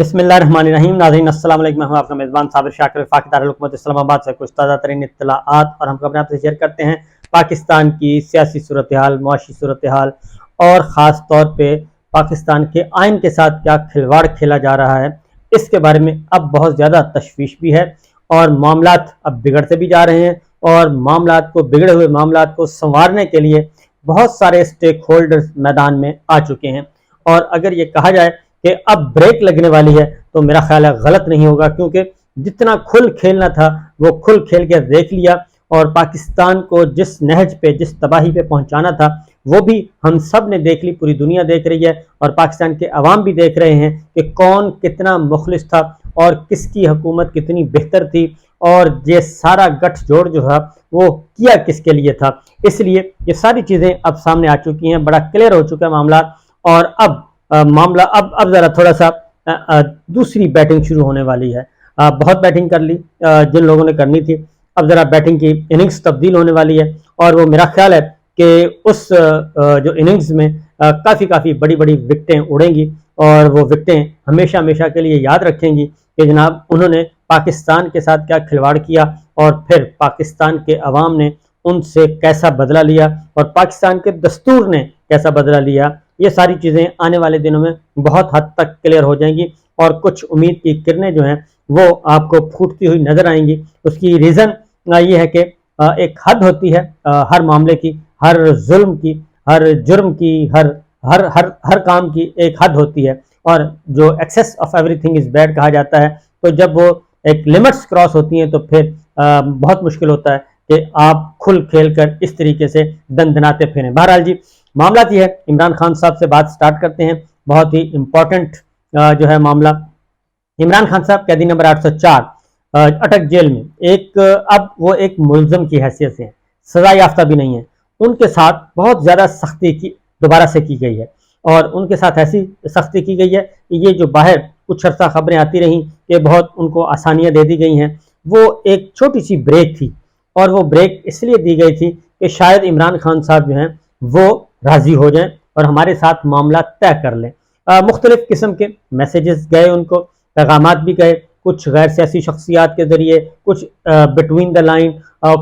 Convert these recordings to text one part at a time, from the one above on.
بسم اللہ الرحمن الرحیم. ناظرین السلام علیکم. ہم آپ کا میزبان صابر شاکر وفاقی دارالحکومت اسلام آباد سے کچھ تازہ ترین اطلاعات اور ہم خبریں آپ سے شیئر کرتے ہیں. پاکستان کی سیاسی صورتحال، معاشی صورتحال اور خاص طور پہ پاکستان کے آئین کے ساتھ کیا کھلواڑ کھیلا جا رہا ہے، اس کے بارے میں اب بہت زیادہ تشویش بھی ہے اور معاملات اب بگڑتے بھی جا رہے ہیں اور بگڑے ہوئے معاملات کو سنوارنے کے لیے بہت سارے اسٹیک ہولڈرز میدان میں آ چکے ہیں. اور اگر یہ کہا جائے کہ اب بریک لگنے والی ہے تو میرا خیال ہے غلط نہیں ہوگا، کیونکہ جتنا کھل کھیلنا تھا وہ کھل کھیل کے دیکھ لیا اور پاکستان کو جس نہج پہ، جس تباہی پہ پہنچانا تھا وہ بھی ہم سب نے دیکھ لی، پوری دنیا دیکھ رہی ہے اور پاکستان کے عوام بھی دیکھ رہے ہیں کہ کون کتنا مخلص تھا اور کس کی حکومت کتنی بہتر تھی اور یہ سارا گٹھ جوڑ جو تھا وہ کیا کس کے لیے تھا. اس لیے یہ ساری چیزیں اب سامنے آ چکی ہیں، بڑا کلیئر ہو چکا ہے معاملات. اور اب معاملہ اب ذرا تھوڑا سا دوسری بیٹنگ شروع ہونے والی ہے. بہت بیٹنگ کر لی جن لوگوں نے کرنی تھی، اب ذرا بیٹنگ کی اننگز تبدیل ہونے والی ہے اور وہ میرا خیال ہے کہ اس جو اننگز میں کافی بڑی وکٹیں اڑیں گی اور وہ وکٹیں ہمیشہ کے لیے یاد رکھیں گی کہ جناب انہوں نے پاکستان کے ساتھ کیا کھلواڑ کیا اور پھر پاکستان کے عوام نے ان سے کیسا بدلہ لیا اور پاکستان کے دستور نے کیسا بدلہ لیا. یہ ساری چیزیں آنے والے دنوں میں بہت حد تک کلیئر ہو جائیں گی اور کچھ امید کی کرنیں جو ہیں وہ آپ کو پھوٹتی ہوئی نظر آئیں گی. اس کی ریزن یہ ہے کہ ایک حد ہوتی ہے ہر معاملے کی، ہر ظلم کی، ہر جرم کی، ہر کام کی ایک حد ہوتی ہے اور جو access of every thing is bad کہا جاتا ہے. تو جب وہ ایک لمٹس کراس ہوتی ہیں تو پھر بہت مشکل ہوتا ہے کہ آپ کھل کھیل کر اس طریقے سے دندناتے پھریں. بہرحال جی معاملات یہ ہے، عمران خان صاحب سے بات سٹارٹ کرتے ہیں. بہت ہی امپورٹنٹ جو ہے معاملہ، عمران خان صاحب قیدی نمبر 804 اٹک جیل میں اب وہ ایک ملزم کی حیثیت سے ہیں، سزا یافتہ بھی نہیں ہے. ان کے ساتھ بہت زیادہ سختی کی دوبارہ سے کی گئی ہے اور ان کے ساتھ ایسی سختی کی گئی ہے کہ یہ جو باہر کچھ عرصہ خبریں آتی رہیں کہ بہت ان کو آسانیاں دے دی گئی ہیں، وہ ایک چھوٹی سی بریک تھی اور وہ بریک اس لیے دی گئی تھی کہ شاید عمران خان صاحب جو ہیں وہ راضی ہو جائیں اور ہمارے ساتھ معاملات طے کر لیں. مختلف قسم کے میسیجز گئے، ان کو پیغامات بھی گئے، کچھ غیر سیاسی شخصیات کے ذریعے، کچھ بٹوین دا لائن،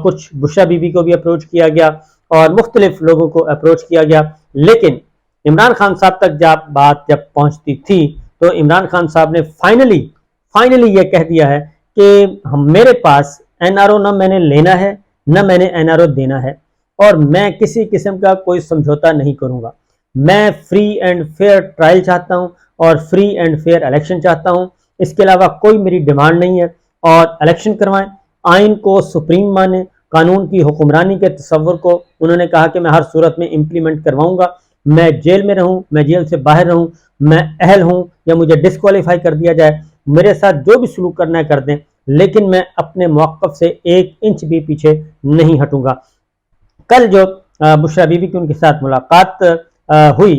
کچھ بشرا بی بی کو بھی اپروچ کیا گیا اور مختلف لوگوں کو اپروچ کیا گیا. لیکن عمران خان صاحب تک بات جب پہنچتی تھی تو عمران خان صاحب نے فائنلی یہ کہہ دیا ہے کہ میرے پاس این آر او نہ میں نے لینا ہے نہ میں نے این آر او دینا ہے اور میں کسی قسم کا کوئی سمجھوتا نہیں کروں گا. میں فری اینڈ فیئر ٹرائل چاہتا ہوں اور فری اینڈ فیئر الیکشن چاہتا ہوں. اس کے علاوہ کوئی میری ڈیمانڈ نہیں ہے اور الیکشن کروائیں، آئین کو سپریم مانیں، قانون کی حکمرانی کے تصور کو انہوں نے کہا کہ میں ہر صورت میں امپلیمنٹ کرواؤں گا. میں جیل میں رہوں، میں جیل سے باہر رہوں، میں اہل ہوں یا مجھے ڈسکوالیفائی کر دیا جائے، میرے ساتھ جو بھی سلوک کرنا ہے کر دیں، لیکن میں اپنے موقف سے 1 انچ بھی پیچھے نہیں ہٹوں گا. کل جو بشرا بی بی کی ان کے ساتھ ملاقات ہوئی،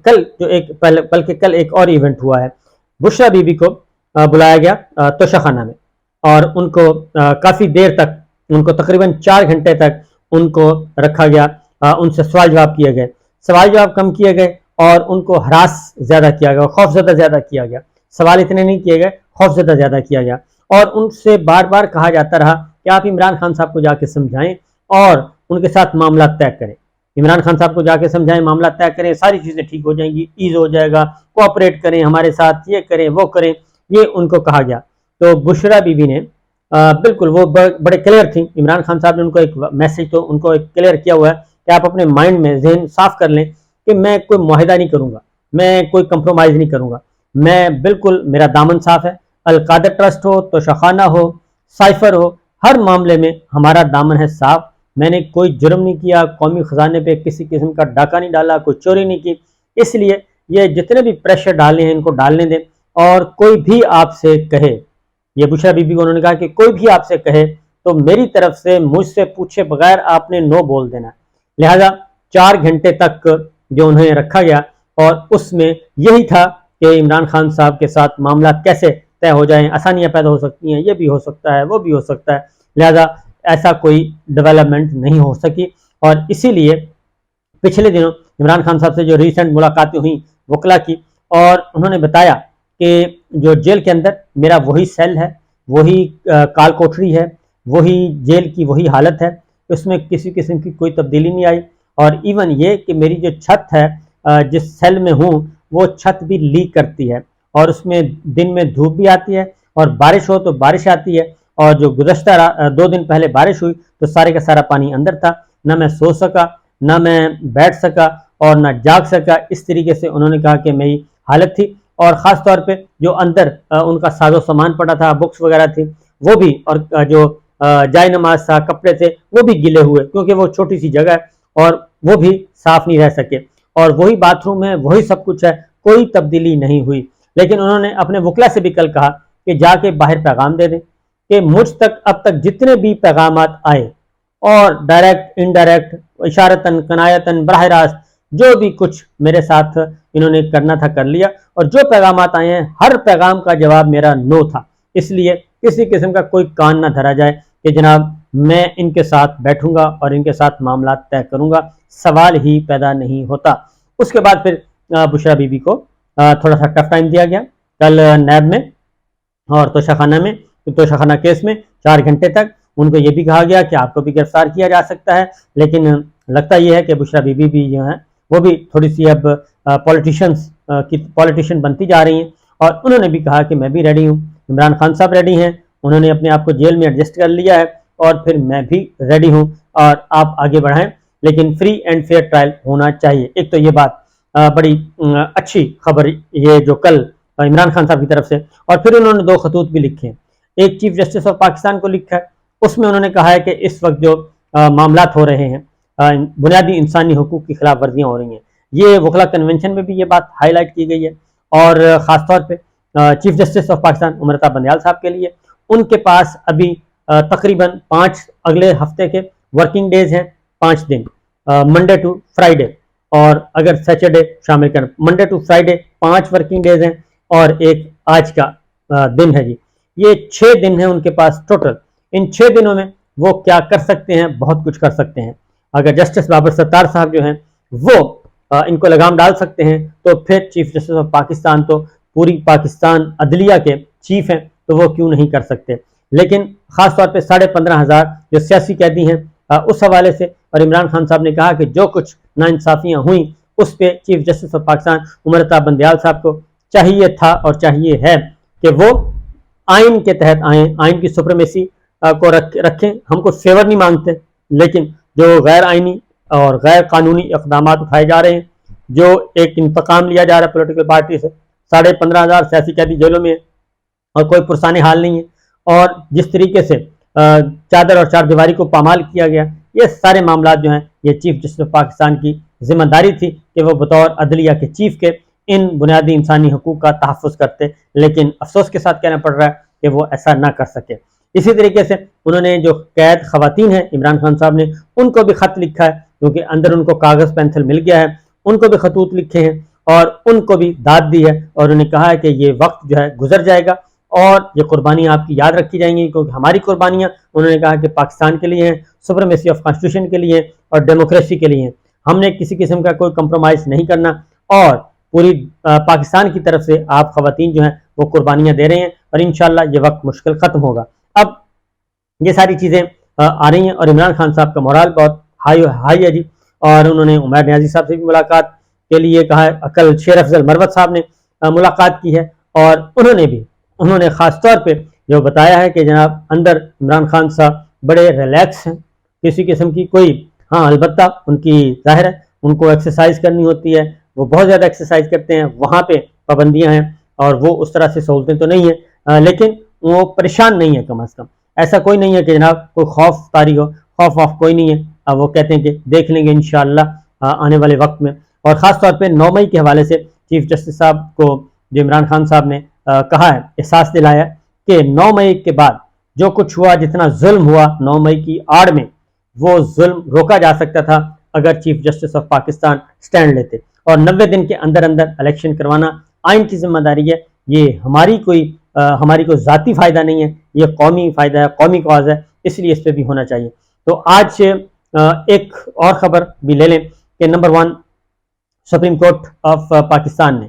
کل ایک اور ایونٹ ہوا ہے. بشرا بی بی کو بلایا گیا توشہ خانہ میں اور ان کو کافی دیر تک، ان کو تقریباً 4 گھنٹے تک ان کو رکھا گیا. ان سے سوال جواب کیے گئے، سوال جواب کم کیے گئے اور ان کو ہراس زیادہ کیا گیا، خوف زدہ زیادہ کیا گیا. سوال اتنے نہیں کیے گئے، خوف زدہ زیادہ کیا گیا اور ان سے بار بار کہا جاتا رہا کہ آپ عمران خان صاحب کو جا کے سمجھائیں اور ان کے ساتھ معاملات طے کریں. عمران خان صاحب کو جا کے سمجھائیں، معاملات طے کریں، ساری چیزیں ٹھیک ہو جائیں گی، ایز ہو جائے گا، کوآپریٹ کریں ہمارے ساتھ، یہ کریں وہ کریں، یہ ان کو کہا گیا. تو بشرا بی بی نے بالکل، وہ بڑے کلیئر تھیں. عمران خان صاحب نے ان کو ایک میسج تو ان کو ایک کلیئر کیا ہوا ہے کہ آپ اپنے مائنڈ میں ذہن صاف کر لیں کہ میں کوئی معاہدہ نہیں کروں گا، میں کوئی کمپرومائز نہیں کروں گا، میں بالکل، میرا دامن صاف ہے. القادر ٹرسٹ ہو، توشہ خانہ ہو، سائفر ہو، ہر معاملے میں ہمارا دامن ہے صاف. میں نے کوئی جرم نہیں کیا، قومی خزانے پہ کسی قسم کا ڈاکہ نہیں ڈالا، کوئی چوری نہیں کی. اس لیے یہ جتنے بھی پریشر ڈالنے ہیں ان کو ڈالنے دیں اور کوئی بھی آپ سے کہے، یہ بشرا بی بی کو انہوں نے کہا کہ کوئی بھی آپ سے کہے تو میری طرف سے مجھ سے پوچھے بغیر آپ نے نو بول دینا. لہذا 4 گھنٹے تک جو انہیں رکھا گیا اور اس میں یہی تھا کہ عمران خان صاحب کے ساتھ معاملات کیسے طے ہو جائیں، آسانیاں پیدا ہو سکتی ہیں، یہ بھی ہو سکتا ہے وہ بھی ہو سکتا ہے. لہذا ایسا کوئی ڈیولپمنٹ نہیں ہو سکی اور اسی لیے پچھلے دنوں عمران خان صاحب سے جو ریسنٹ ملاقاتیں ہوئیں وکلا کی اور انہوں نے بتایا کہ جو جیل کے اندر میرا وہی سیل ہے، وہی کال کوٹری ہے، وہی جیل کی وہی حالت ہے، اس میں کسی قسم کی کوئی تبدیلی نہیں آئی، اور ایون یہ کہ میری جو چھت ہے جس سیل میں ہوں وہ چھت بھی لیک کرتی ہے، اور اس میں دن میں دھوپ بھی آتی ہے اور بارش ہو تو بارش آتی ہے، اور جو گزشتہ 2 دن پہلے بارش ہوئی تو سارے کا سارا پانی اندر تھا، نہ میں سو سکا، نہ میں بیٹھ سکا اور نہ جاگ سکا۔ اس طریقے سے انہوں نے کہا کہ میری حالت تھی، اور خاص طور پہ جو اندر ان کا ساز و سامان پڑا تھا، بکس وغیرہ تھی وہ بھی، اور جو جائے نماز تھا، کپڑے تھے وہ بھی گلے ہوئے، کیونکہ وہ چھوٹی سی جگہ ہے اور وہ بھی صاف نہیں رہ سکے، اور وہی باتھ روم ہے، وہی سب کچھ ہے، کوئی تبدیلی نہیں ہوئی۔ لیکن انہوں نے اپنے وکلا سے بھی کل کہا کہ جا کے باہر پیغام دے دیں کہ مجھ تک اب تک جتنے بھی پیغامات آئے، اور ڈائریکٹ انڈائریکٹ، اشارتاً کنایتاً، براہ راست، جو بھی کچھ میرے ساتھ انہوں نے کرنا تھا کر لیا، اور جو پیغامات آئے ہیں ہر پیغام کا جواب میرا نو تھا، اس لیے کسی قسم کا کوئی کان نہ دھرا جائے کہ جناب میں ان کے ساتھ بیٹھوں گا اور ان کے ساتھ معاملات طے کروں گا، سوال ہی پیدا نہیں ہوتا۔ اس کے بعد پھر بشرا بی بی کو تھوڑا سا ٹف ٹائم دیا گیا کل نیب میں اور توشہ خانہ کیس میں 4 گھنٹے تک۔ ان کو یہ بھی کہا گیا کہ آپ کو بھی گرفتار کیا جا سکتا ہے، لیکن لگتا یہ ہے کہ بشرا بی بی بھی جو ہیں وہ بھی تھوڑی سی اب پولیٹیشین بنتی جا رہی ہیں، اور انہوں نے بھی کہا کہ میں بھی ریڈی ہوں، عمران خان صاحب ریڈی ہیں، انہوں نے اپنے آپ کو جیل میں ایڈجسٹ کر لیا ہے، اور پھر میں بھی ریڈی ہوں، اور آپ آگے بڑھائیں، لیکن فری اینڈ فیئر ٹرائل ہونا چاہیے۔ ایک تو یہ بات بڑی اچھی خبر یہ جو کل عمران خان صاحب کی طرف سے، اور پھر انہوں نے 2 خطوط بھی لکھے ہیں، ایک چیف جسٹس آف پاکستان کو لکھا ہے، اس میں انہوں نے کہا ہے کہ اس وقت جو معاملات ہو رہے ہیں، بنیادی انسانی حقوق کی خلاف ورزیاں ہو رہی ہیں، یہ وکلا کنونشن میں بھی یہ بات ہائی لائٹ کی گئی ہے، اور خاص طور پہ چیف جسٹس آف پاکستان عمر بندیال صاحب کے لیے، ان کے پاس ابھی تقریباً 5 اگلے ہفتے کے ورکنگ ڈیز ہیں، 5 دن، منڈے ٹو فرائیڈے، اور اگر سیچرڈے شامل کریں، Monday to Friday 5 working days ہیں، اور ایک آج کا دن ہے جی، یہ 6 دن ہیں ان کے پاس ٹوٹل۔ ان 6 دنوں میں وہ کیا کر سکتے ہیں؟ بہت کچھ کر سکتے ہیں۔ اگر جسٹس بابر ستار صاحب جو ہیں وہ ان کو لگام ڈال سکتے ہیں، تو پھر چیف جسٹس آف پاکستان تو پوری پاکستان عدلیہ کے چیف ہیں، تو وہ کیوں نہیں کر سکتے؟ لیکن خاص طور پہ 15,500 جو سیاسی قیدی ہیں، اس حوالے سے، اور عمران خان صاحب نے کہا کہ جو کچھ ناانصافیاں ہوئیں اس پہ چیف جسٹس آف پاکستان عمر بندیال صاحب کو چاہیے تھا اور چاہیے ہے کہ وہ آئین کے تحت آئیں، آئین کی سپریمیسی کو رکھیں۔ ہم کو فیور نہیں مانگتے، لیکن جو غیر آئینی اور غیر قانونی اقدامات اٹھائے جا رہے ہیں، جو ایک انتقام لیا جا رہا ہے پولیٹیکل پارٹی سے، 15,500 سیاسی قیدی جیلوں میں اور کوئی پرسان حال نہیں ہے، اور جس طریقے سے چادر اور چار دیواری کو پامال کیا گیا، یہ سارے معاملات جو ہیں یہ چیف جسٹس آف پاکستان کی ذمہ داری تھی کہ وہ بطور عدلیہ کے چیف کے ان بنیادی انسانی حقوق کا تحفظ کرتے، لیکن افسوس کے ساتھ کہنا پڑ رہا ہے کہ وہ ایسا نہ کر سکے۔ اسی طریقے سے انہوں نے جو قید خواتین ہیں، عمران خان صاحب نے ان کو بھی خط لکھا ہے، کیونکہ اندر ان کو کاغذ پینسل مل گیا ہے، ان کو بھی خطوط لکھے ہیں اور ان کو بھی داد دی ہے، اور انہوں نے کہا ہے کہ یہ وقت جو ہے گزر جائے گا اور یہ قربانیاں آپ کی یاد رکھی جائیں گی، کیونکہ ہماری قربانیاں، انہوں نے کہا کہ پاکستان کے لیے ہیں، سپریمیسی آف کانسٹیٹیوشن کے لیے اور ڈیموکریسی کے لیے ہیں، ہم نے کسی قسم کا کوئی کمپرومائز نہیں کرنا، اور پوری پاکستان کی طرف سے آپ خواتین جو ہیں وہ قربانیاں دے رہے ہیں، اور انشاءاللہ یہ وقت مشکل ختم ہوگا۔ اب یہ ساری چیزیں آ رہی ہیں، اور عمران خان صاحب کا مورال بہت ہائی ہے جی، اور انہوں نے عمیر نیازی صاحب سے بھی ملاقات کے لیے کہا ہے، کل شیر افضل مروت صاحب نے ملاقات کی ہے، اور انہوں نے خاص طور پہ جو بتایا ہے کہ جناب اندر عمران خان صاحب بڑے ریلیکس ہیں، کسی قسم کی کوئی، ہاں البتہ ان کی ظاہر ہے ان کو ایکسرسائز کرنی ہوتی ہے، وہ بہت زیادہ ایکسرسائز کرتے ہیں، وہاں پہ پابندیاں ہیں اور وہ اس طرح سے سہولتیں تو نہیں ہیں، لیکن وہ پریشان نہیں ہے، کم از کم ایسا کوئی نہیں ہے کہ جناب کوئی خوف طاری ہو، خوف کوئی نہیں ہے، وہ کہتے ہیں کہ دیکھ لیں گے انشاءاللہ آنے والے وقت میں۔ اور خاص طور پہ 9 مئی کے حوالے سے چیف جسٹس صاحب کو جو عمران خان صاحب نے کہا ہے، احساس دلایا کہ 9 مئی کے بعد جو کچھ ہوا، جتنا ظلم ہوا 9 مئی کی آڑ میں، وہ ظلم روکا جا سکتا تھا اگر chief justice of Pakistan stand لیتے، اور 90 دن کے اندر الیکشن کروانا آئین کی ذمہ داری ہے، یہ ہماری کوئی ذاتی فائدہ نہیں ہے، یہ قومی فائدہ ہے، قومی کاز ہے، اس لیے اس پہ بھی ہونا چاہیے۔ تو آج ایک اور خبر بھی لے لیں کہ number 1 supreme court of Pakistan نے